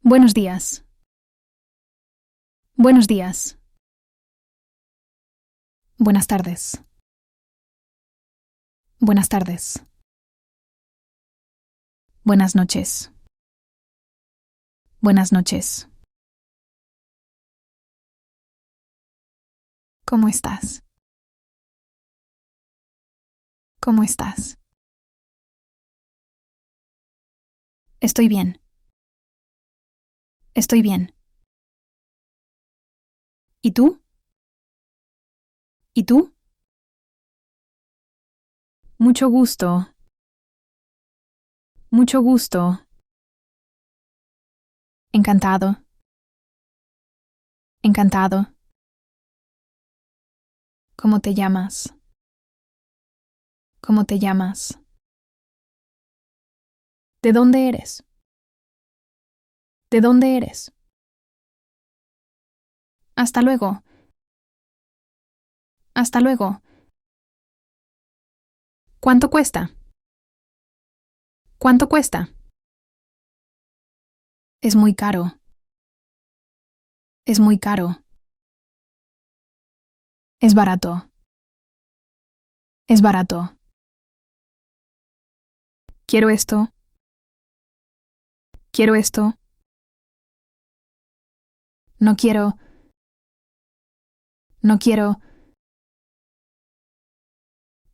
Buenos días. Buenos días. Buenas tardes. Buenas tardes. Buenas noches. Buenas noches. ¿Cómo estás? ¿Cómo estás? Estoy bien. Estoy bien. ¿Y tú? ¿Y tú? Mucho gusto. Mucho gusto. Encantado. Encantado. ¿Cómo te llamas? ¿Cómo te llamas? ¿De dónde eres? ¿De dónde eres? Hasta luego. Hasta luego. ¿Cuánto cuesta? ¿Cuánto cuesta? Es muy caro. Es muy caro. Es barato. Es barato. Quiero esto. Quiero esto. No quiero. No quiero.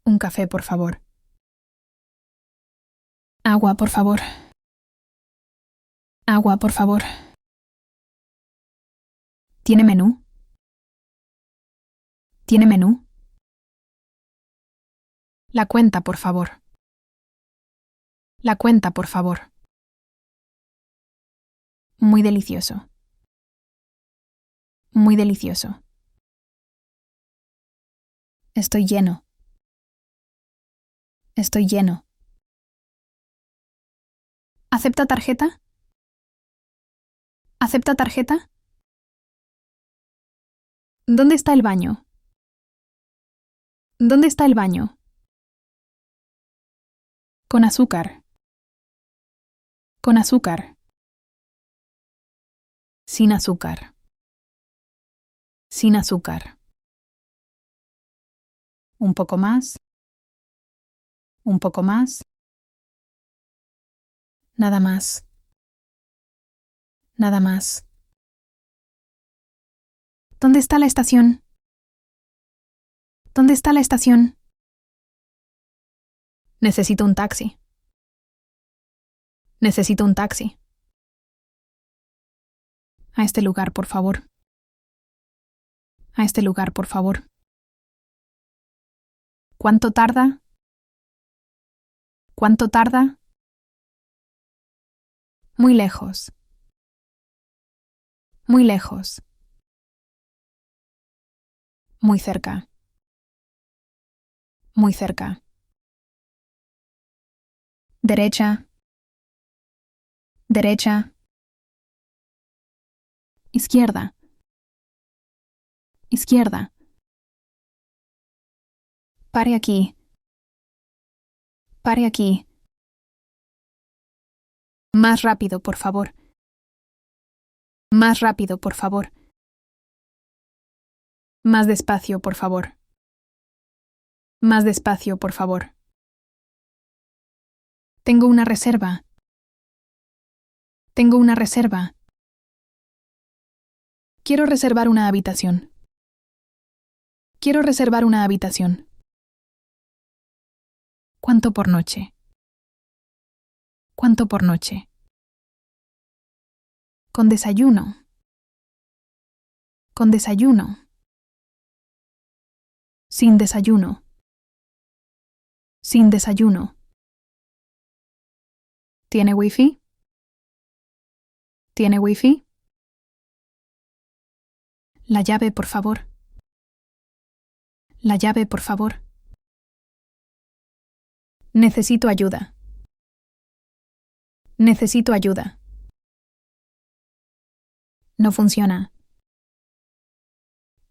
Un café, por favor. Agua, por favor. Agua, por favor. ¿Tiene menú? ¿Tiene menú? La cuenta, por favor. La cuenta, por favor. Muy delicioso. Muy delicioso. Estoy lleno. Estoy lleno. ¿Acepta tarjeta? ¿Acepta tarjeta? ¿Dónde está el baño? ¿Dónde está el baño? Con azúcar. Con azúcar. Sin azúcar. Sin azúcar. Un poco más. Un poco más. Nada más. Nada más. ¿Dónde está la estación? ¿Dónde está la estación? Necesito un taxi. Necesito un taxi. A este lugar, por favor. A este lugar, por favor. ¿Cuánto tarda? ¿Cuánto tarda? Muy lejos. Muy lejos. Muy cerca. Muy cerca. Derecha. Derecha. Izquierda. Izquierda. Pare aquí. Pare aquí. Más rápido, por favor. Más rápido, por favor. Más despacio, por favor. Más despacio, por favor. Tengo una reserva. Tengo una reserva. Quiero reservar una habitación. Quiero reservar una habitación. ¿Cuánto por noche? ¿Cuánto por noche? Con desayuno. Con desayuno. Sin desayuno. Sin desayuno. ¿Tiene wifi? ¿Tiene wifi? La llave, por favor. La llave, por favor. Necesito ayuda. Necesito ayuda. No funciona.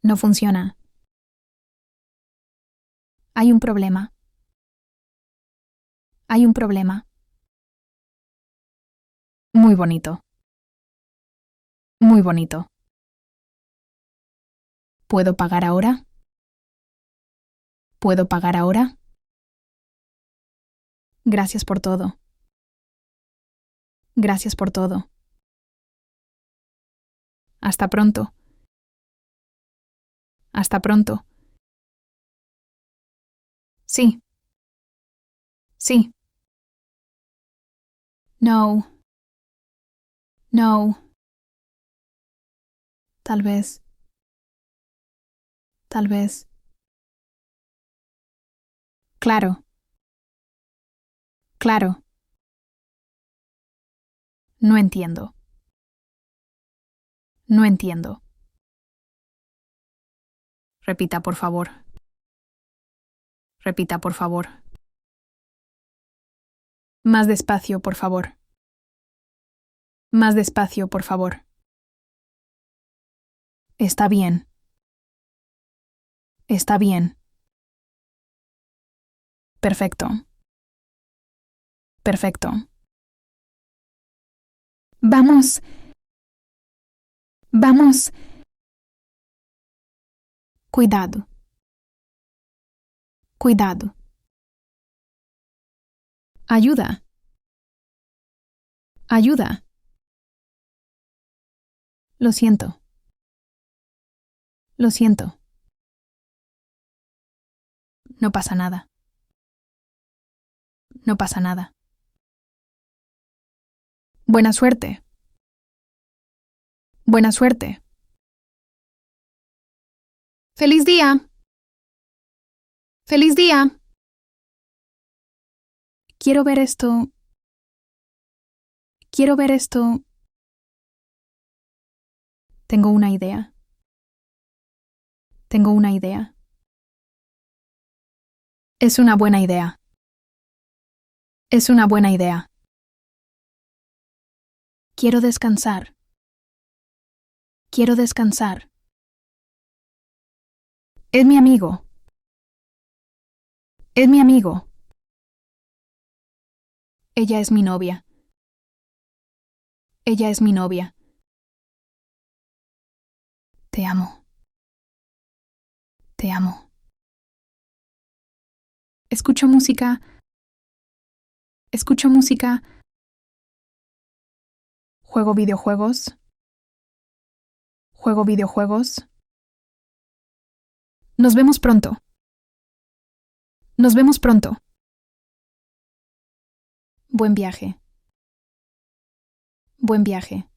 No funciona. Hay un problema. Hay un problema. Muy bonito. Muy bonito. ¿Puedo pagar ahora? ¿Puedo pagar ahora? Gracias por todo. Gracias por todo. Hasta pronto. Hasta pronto. Sí. Sí. No. No. Tal vez. Tal vez. Claro. Claro. No entiendo. No entiendo. Repita, por favor. Repita, por favor. Más despacio, por favor. Más despacio, por favor. Está bien. Está bien. Perfecto. Perfecto. Vamos. Vamos. Cuidado. Cuidado. Ayuda. Ayuda. Lo siento. Lo siento. No pasa nada. No pasa nada. Buena suerte. Buena suerte. ¡Feliz día! ¡Feliz día! Quiero ver esto. Quiero ver esto. Tengo una idea. Tengo una idea. Es una buena idea. Es una buena idea. Quiero descansar. Quiero descansar. Es mi amigo. Es mi amigo. Ella es mi novia. Ella es mi novia. Te amo. Te amo. Escucho música. Escucho música. Juego videojuegos. Juego videojuegos. Nos vemos pronto. Nos vemos pronto. Buen viaje. Buen viaje.